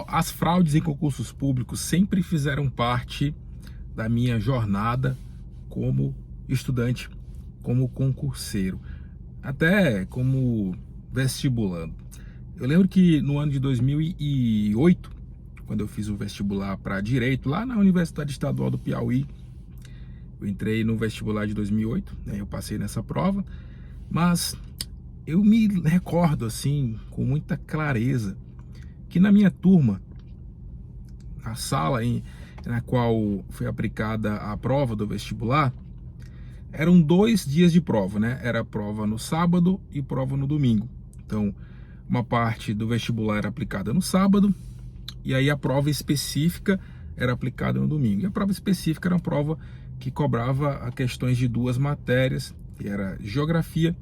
As fraudes em concursos públicos sempre fizeram parte da minha jornada como estudante, como concurseiro, até como vestibulando. Eu lembro que no ano de 2008, quando eu fiz o vestibular para Direito, lá na Universidade Estadual do Piauí, eu entrei no vestibular de 2008, né, eu passei nessa prova, mas eu me recordo, assim, com muita clareza, que na minha turma, a sala na qual foi aplicada a prova do vestibular, eram 2 dias de prova, né? Era prova no sábado e prova no domingo. Então, uma parte do vestibular era aplicada no sábado, e aí a prova específica era aplicada no domingo. E a prova específica era uma prova que cobrava questões de 2 matérias, que era Geografia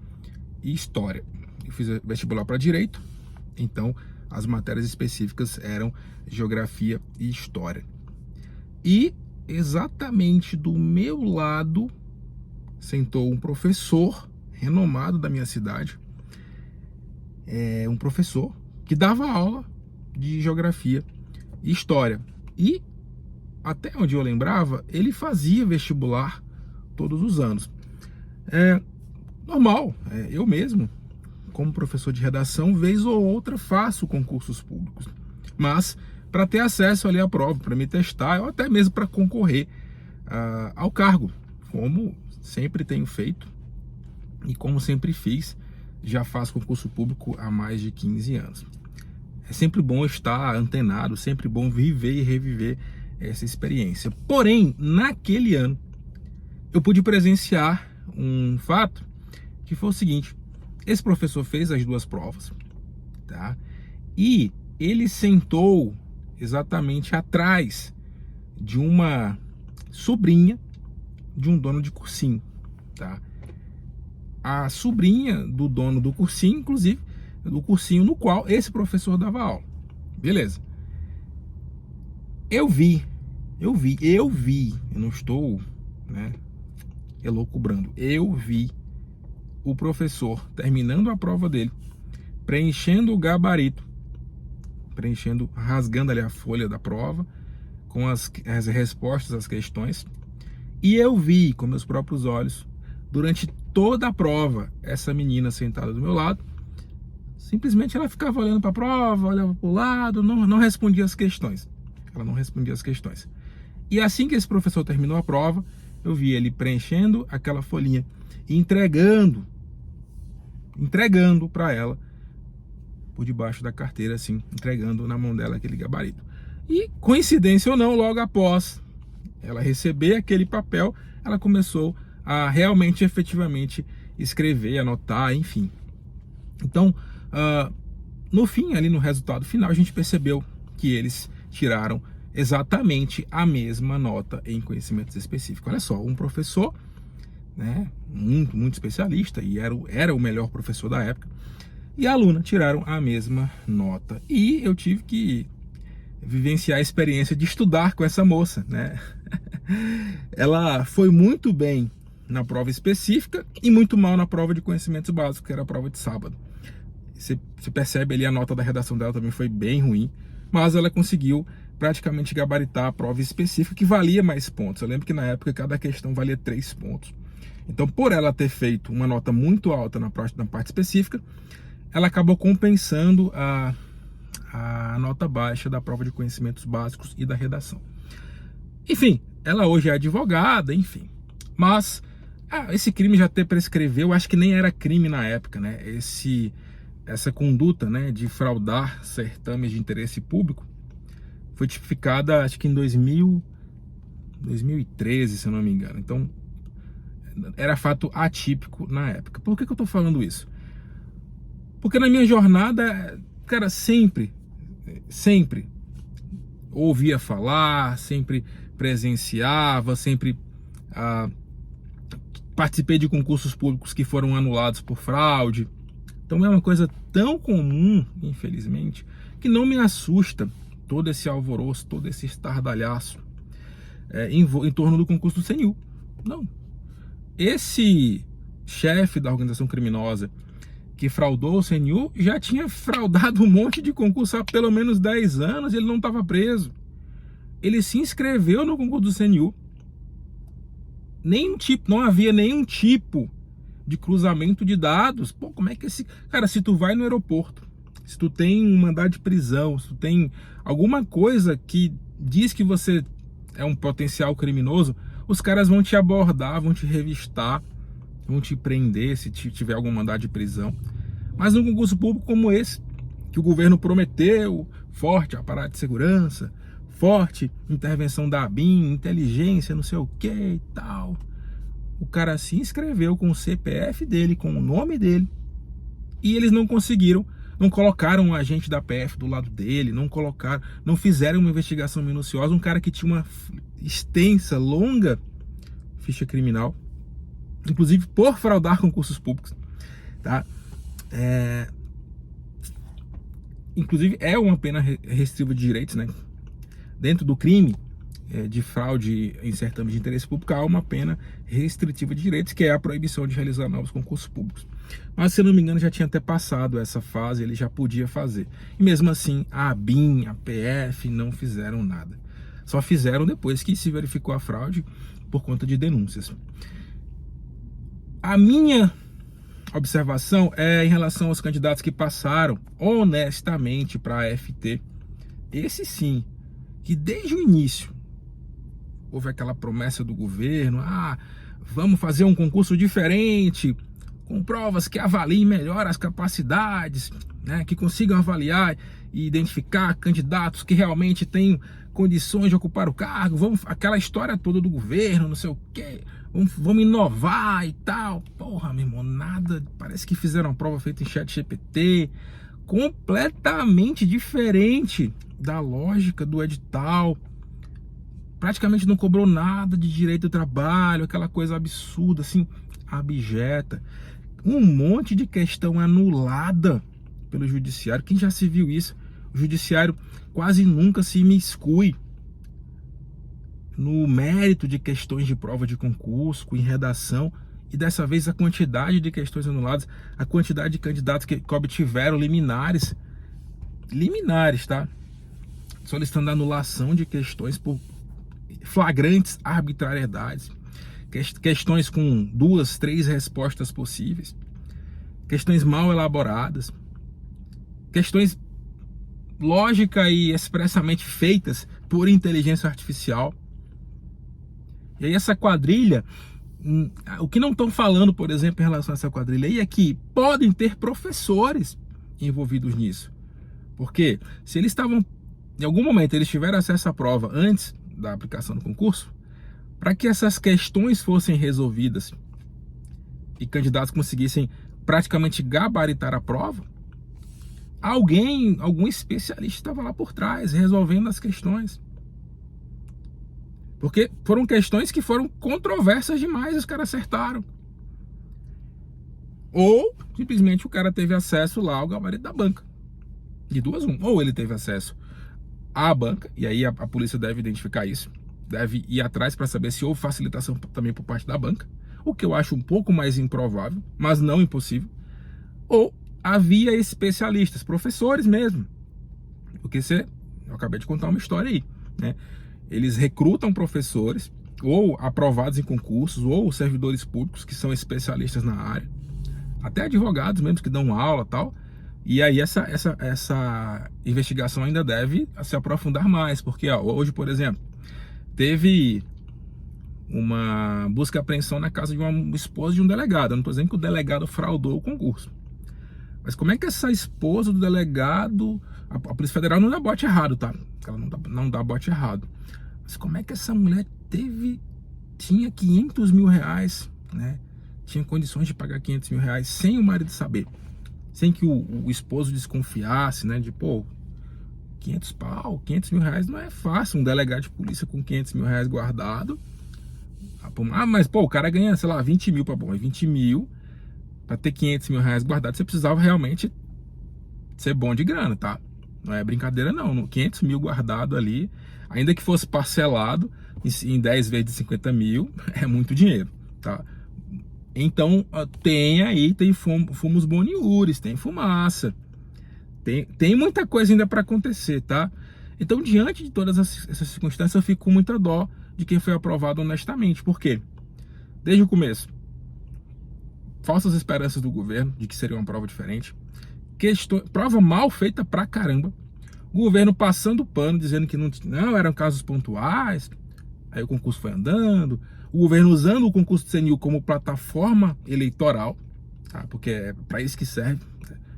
e História. Eu fiz vestibular para Direito, então as matérias específicas eram Geografia e História. E exatamente do meu lado sentou um professor renomado da minha cidade, um professor que dava aula de Geografia e História. E até onde eu lembrava, ele fazia vestibular todos os anos. Normal, eu mesmo, como professor de redação, vez ou outra faço concursos públicos, mas para ter acesso ali à prova, para me testar, ou até mesmo para concorrer ao cargo, como sempre tenho feito e como sempre fiz, já faço concurso público há mais de 15 anos. É sempre bom estar antenado, sempre bom viver e reviver essa experiência. Porém, naquele ano, eu pude presenciar um fato que foi o seguinte: esse professor fez as 2 provas, tá? E ele sentou exatamente atrás de uma sobrinha de um dono de cursinho, tá? A sobrinha do dono do cursinho, inclusive, do cursinho no qual esse professor dava aula. Beleza. Eu vi, eu não estou, né, elucubrando, eu vi o professor terminando a prova dele, preenchendo o gabarito, rasgando ali a folha da prova, com as respostas às questões, e eu vi com meus próprios olhos, durante toda a prova, essa menina sentada do meu lado, simplesmente ela ficava olhando para a prova, olhava para o lado, não respondia as questões. Ela não respondia as questões. E assim que esse professor terminou a prova, eu vi ele preenchendo aquela folhinha e entregando para ela, por debaixo da carteira, assim, entregando na mão dela aquele gabarito. E, coincidência ou não, logo após ela receber aquele papel, ela começou a realmente, efetivamente, escrever, anotar, enfim. Então, no fim, ali no resultado final, a gente percebeu que eles tiraram exatamente a mesma nota em conhecimentos específicos. Olha só, um professor, né, muito especialista, e era o melhor professor da época, e a aluna tiraram a mesma nota. E eu tive que vivenciar a experiência de estudar com essa moça, né? Ela foi muito bem na prova específica e muito mal na prova de conhecimentos básicos, que era a prova de sábado. Você percebe ali, a nota da redação dela também foi bem ruim, mas ela conseguiu praticamente gabaritar a prova específica, que valia mais pontos. Eu lembro que na época cada questão valia 3 pontos. Então, por ela ter feito uma nota muito alta na parte específica, ela acabou compensando a nota baixa da prova de conhecimentos básicos e da redação. Enfim, ela hoje é advogada, enfim. Mas esse crime já até prescreveu, acho que nem era crime na época, né? Essa conduta, né, de fraudar certames de interesse público foi tipificada, acho que em 2013, se eu não me engano. Então, era fato atípico na época. Por que eu tô falando isso? Porque na minha jornada, cara, sempre ouvia falar, sempre presenciava, sempre participei de concursos públicos que foram anulados por fraude. Então é uma coisa tão comum, infelizmente, que não me assusta todo esse alvoroço, todo esse estardalhaço em torno do concurso do CNU. Não. Esse chefe da organização criminosa que fraudou o CNU já tinha fraudado um monte de concurso há pelo menos 10 anos, ele não estava preso. Ele se inscreveu no concurso do CNU. Não havia nenhum tipo de cruzamento de dados. Pô, como é que esse... Cara, se tu vai no aeroporto, se tu tem um mandado de prisão, se tu tem alguma coisa que diz que você é um potencial criminoso, os caras vão te abordar, vão te revistar, vão te prender se tiver algum mandado de prisão. Mas num concurso público como esse, que o governo prometeu, forte aparato de segurança, forte intervenção da ABIN, inteligência, não sei o que e tal, o cara se inscreveu com o CPF dele, com o nome dele, e eles não conseguiram, não colocaram um agente da PF do lado dele, não fizeram uma investigação minuciosa, um cara que tinha uma extensa, longa ficha criminal, inclusive por fraudar concursos públicos, tá? Inclusive é uma pena restritiva de direitos, né? Dentro do crime de fraude em certames de interesse público há uma pena restritiva de direitos, que é a proibição de realizar novos concursos públicos. Mas, se eu não me engano, já tinha até passado essa fase, ele já podia fazer. E mesmo assim, a ABIN, a PF não fizeram nada. Só fizeram depois que se verificou a fraude por conta de denúncias. A minha observação é em relação aos candidatos que passaram honestamente para a AFT. Esse sim, que desde o início houve aquela promessa do governo, vamos fazer um concurso diferente, com provas que avaliem melhor as capacidades, né, que consigam avaliar e identificar candidatos que realmente têm condições de ocupar o cargo, aquela história toda do governo, não sei o quê, vamos inovar e tal. Porra, meu irmão, nada, parece que fizeram uma prova feita em ChatGPT, completamente diferente da lógica do edital, praticamente não cobrou nada de direito do trabalho, aquela coisa absurda, assim, abjeta, um monte de questão anulada pelo judiciário. Quem já se viu isso? O judiciário quase nunca se imiscui no mérito de questões de prova de concurso, em redação, e dessa vez a quantidade de questões anuladas, a quantidade de candidatos que obtiveram liminares, tá? Solicitando anulação de questões por flagrantes arbitrariedades, questões com 2, 3 respostas possíveis, questões mal elaboradas, questões lógica e expressamente feitas por inteligência artificial. E aí essa quadrilha, o que não estão falando, por exemplo, em relação a essa quadrilha aí, é que podem ter professores envolvidos nisso. Porque se eles estavam, em algum momento, eles tiveram acesso à prova antes da aplicação do concurso, para que essas questões fossem resolvidas e candidatos conseguissem praticamente gabaritar a prova, algum especialista estava lá por trás, resolvendo as questões. Porque foram questões que foram controversas demais, os caras acertaram. Ou, simplesmente, o cara teve acesso lá ao gabarito da banca. De duas, ou ele teve acesso à banca, e aí a polícia deve identificar isso, deve ir atrás para saber se houve facilitação também por parte da banca, o que eu acho um pouco mais improvável, mas não impossível. Ou havia especialistas, professores mesmo, porque eu acabei de contar uma história aí, né? Eles recrutam professores, ou aprovados em concursos, ou servidores públicos que são especialistas na área, até advogados mesmo que dão aula e tal. E aí essa investigação ainda deve se aprofundar mais, porque hoje, por exemplo, teve uma busca e apreensão na casa de uma esposa de um delegado. Eu não estou dizendo que o delegado fraudou o concurso, mas como é que essa esposa do delegado, a Polícia Federal não dá bote errado, tá? Ela não dá bote errado. Mas como é que essa mulher tinha 500 mil reais, né? Tinha condições de pagar 500 mil reais sem o marido saber, sem que o esposo desconfiasse, né? De, 500 mil reais não é fácil. Um delegado de polícia com 500 mil reais guardado. Mas, o cara ganha, sei lá, 20 mil, 20 mil, para ter 500 mil reais guardado, você precisava realmente ser bom de grana, tá? Não é brincadeira, não. 500 mil guardado ali, ainda que fosse parcelado em 10 vezes de 50 mil, é muito dinheiro, tá? Então tem fumos boniures, tem fumaça, tem muita coisa ainda para acontecer, tá? Então, diante de todas essas circunstâncias, eu fico com muita dó de quem foi aprovado honestamente. Por quê? Desde o começo, falsas esperanças do governo de que seria uma prova diferente, prova mal feita pra caramba, o governo passando pano, dizendo que não eram casos pontuais, aí o concurso foi andando, o governo usando o concurso do CNU como plataforma eleitoral, tá? Porque é para isso que serve,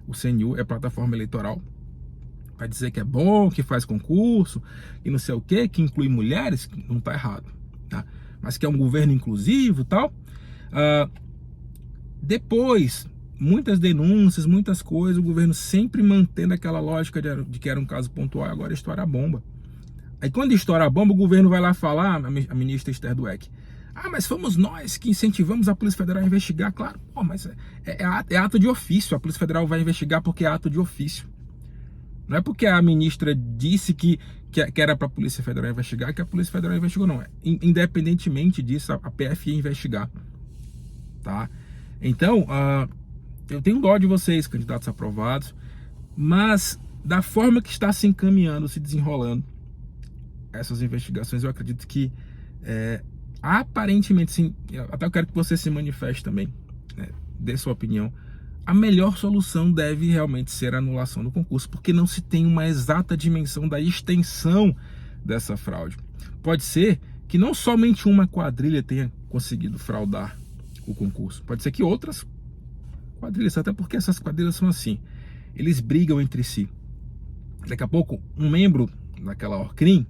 o CNU é plataforma eleitoral, para dizer que é bom, que faz concurso, e não sei o que inclui mulheres, não tá errado, tá? Mas que é um governo inclusivo e tal. Depois, muitas denúncias, muitas coisas, o governo sempre mantendo aquela lógica de que era um caso pontual, agora estoura a bomba. Aí quando estoura a bomba, o governo vai lá falar, a ministra Esther Dweck, mas fomos nós que incentivamos a Polícia Federal a investigar. Claro, mas é ato de ofício, a Polícia Federal vai investigar porque é ato de ofício. Não é porque a ministra disse que era para a Polícia Federal investigar que a Polícia Federal investigou, não. Independentemente disso, a PF ia investigar, tá? Então, eu tenho dó de vocês, candidatos aprovados, mas da forma que está se encaminhando, se desenrolando essas investigações, eu acredito que aparentemente, sim, até eu quero que você se manifeste também, né, dê sua opinião. A melhor solução deve realmente ser a anulação do concurso, porque não se tem uma exata dimensão da extensão dessa fraude. Pode ser que não somente uma quadrilha tenha conseguido fraudar o concurso, pode ser que outras quadrilhas, até porque essas quadrilhas são assim, eles brigam entre si. Daqui a pouco, um membro daquela Orcrim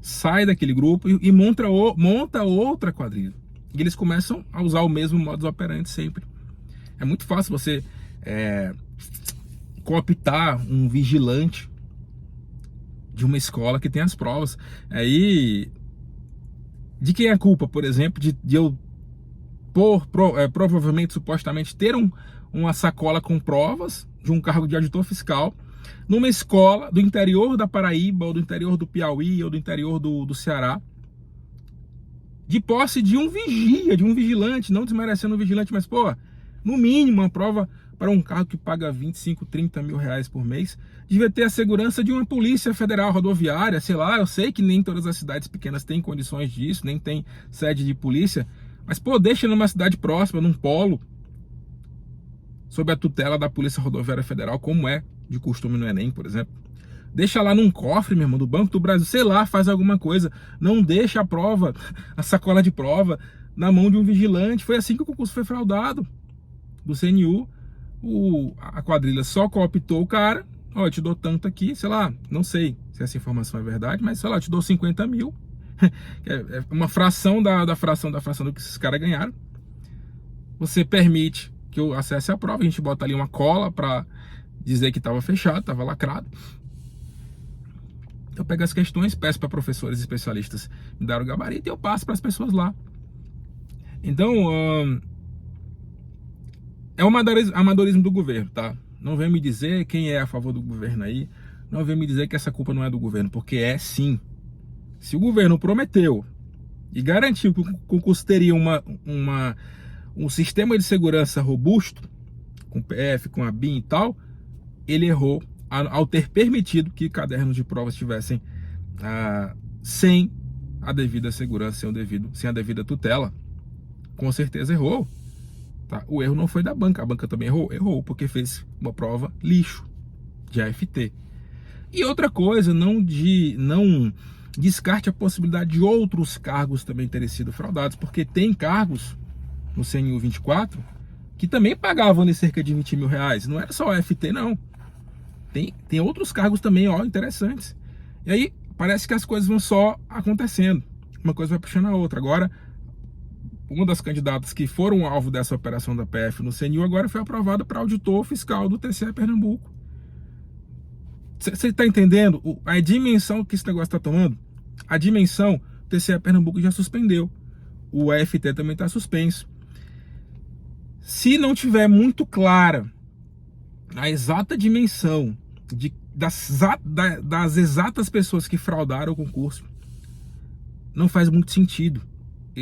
sai daquele grupo e monta outra quadrilha. E eles começam a usar o mesmo modus operandi sempre. É muito fácil você cooptar um vigilante de uma escola que tem as provas. Aí, de quem é a culpa, por exemplo, de eu provavelmente, supostamente, ter uma sacola com provas de um cargo de auditor fiscal numa escola do interior da Paraíba, ou do interior do Piauí, ou do interior do Ceará, de posse de um vigia, de um vigilante, não desmerecendo o vigilante, mas, no mínimo, uma prova para um carro que paga 25, 30 mil reais por mês, devia ter a segurança de uma polícia federal rodoviária, sei lá, eu sei que nem todas as cidades pequenas têm condições disso, nem tem sede de polícia, mas, deixa numa cidade próxima, num polo, sob a tutela da Polícia Rodoviária Federal, como é de costume no Enem, por exemplo. Deixa lá num cofre, meu irmão, do Banco do Brasil, sei lá, faz alguma coisa. Não deixa a sacola de prova, na mão de um vigilante. Foi assim que o concurso foi fraudado do CNU. A quadrilha só cooptou o cara. Eu te dou tanto aqui, sei lá, não sei se essa informação é verdade, mas sei lá, eu te dou 50 mil. É uma fração da fração do que esses caras ganharam. Você permite que eu acesse a prova, a gente bota ali uma cola para dizer que estava fechado, estava lacrado. Eu pego as questões, peço para professores especialistas me dar o gabarito e eu passo para as pessoas lá. Então, é o amadorismo do governo, tá? Não vem me dizer quem é a favor do governo aí, não vem me dizer que essa culpa não é do governo, porque é sim. Se o governo prometeu e garantiu que o concurso teria um sistema de segurança robusto, com PF, com a BIM e tal, ele errou ao ter permitido que cadernos de provas estivessem sem a devida segurança, sem a devida tutela. Com certeza errou. Tá? O erro não foi da banca, a banca também errou porque fez uma prova lixo de AFT. E outra coisa, não descarte a possibilidade de outros cargos também terem sido fraudados, porque tem cargos no CNU 24 que também pagavam de cerca de 20 mil reais. Não era só AFT, não. Tem outros cargos também, interessantes. E aí, parece que as coisas vão só acontecendo. Uma coisa vai puxando a outra. Agora, uma das candidatas que foram alvo dessa operação da PF no CNU, agora foi aprovada para auditor fiscal do TCE Pernambuco. Você está entendendo a dimensão que esse negócio está tomando? A dimensão, o TCE Pernambuco já suspendeu. O AFT também está suspenso. Se não tiver muito clara a exata dimensão das exatas pessoas que fraudaram o concurso, não faz muito sentido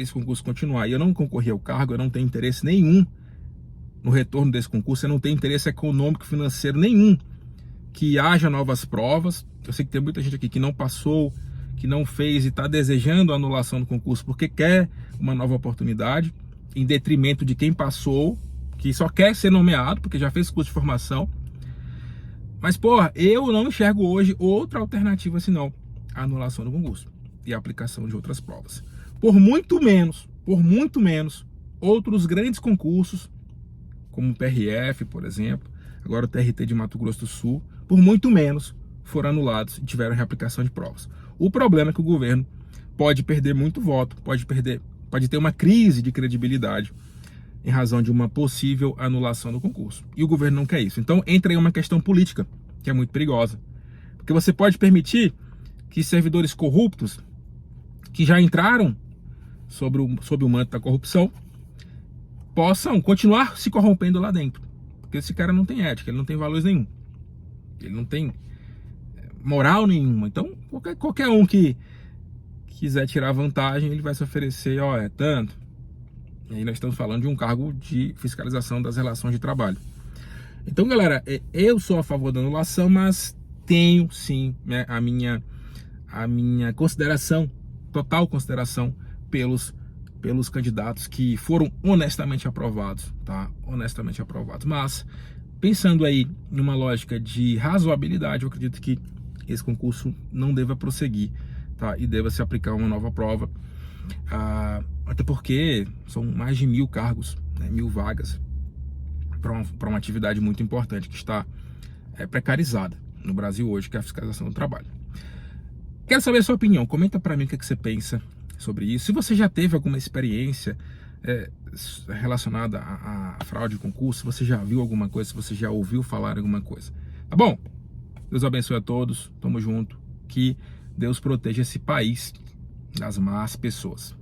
esse concurso continuar e eu não concorrer ao cargo, eu não tenho interesse nenhum no retorno desse concurso, eu não tenho interesse econômico, financeiro nenhum que haja novas provas. Eu sei que tem muita gente aqui que não passou, que não fez e está desejando a anulação do concurso porque quer uma nova oportunidade, em detrimento de quem passou, que só quer ser nomeado porque já fez curso de formação. Mas, porra, eu não enxergo hoje outra alternativa senão a anulação do concurso e a aplicação de outras provas. Por muito menos, outros grandes concursos, como o PRF, por exemplo, agora o TRT de Mato Grosso do Sul, por muito menos foram anulados e tiveram reaplicação de provas. O problema é que o governo pode perder muito voto, pode ter uma crise de credibilidade em razão de uma possível anulação do concurso. E o governo não quer isso. Então entra aí uma questão política, que é muito perigosa. Porque você pode permitir que servidores corruptos, que já entraram sob o manto da corrupção, possam continuar se corrompendo lá dentro. Porque esse cara não tem ética, ele não tem valores nenhum. Ele não tem moral nenhuma. Então, qualquer um que quiser tirar vantagem, ele vai se oferecer, ó, é tanto. E aí nós estamos falando de um cargo de fiscalização das relações de trabalho. Então, galera, eu sou a favor da anulação, mas tenho sim, né, a minha consideração, total consideração pelos candidatos que foram honestamente aprovados, tá? Honestamente aprovados. Mas, pensando aí numa lógica de razoabilidade, eu acredito que esse concurso não deva prosseguir, tá? E deva se aplicar uma nova prova, até porque são mais de 1.000 cargos, né? 1.000 vagas para uma atividade muito importante que está precarizada no Brasil hoje, que é a fiscalização do trabalho. Quero saber a sua opinião, comenta para mim o que você pensa sobre isso. Se você já teve alguma experiência relacionada à fraude de concurso, se você já viu alguma coisa, se você já ouviu falar alguma coisa. Tá bom? Deus abençoe a todos, tamo junto, que Deus proteja esse país das más pessoas.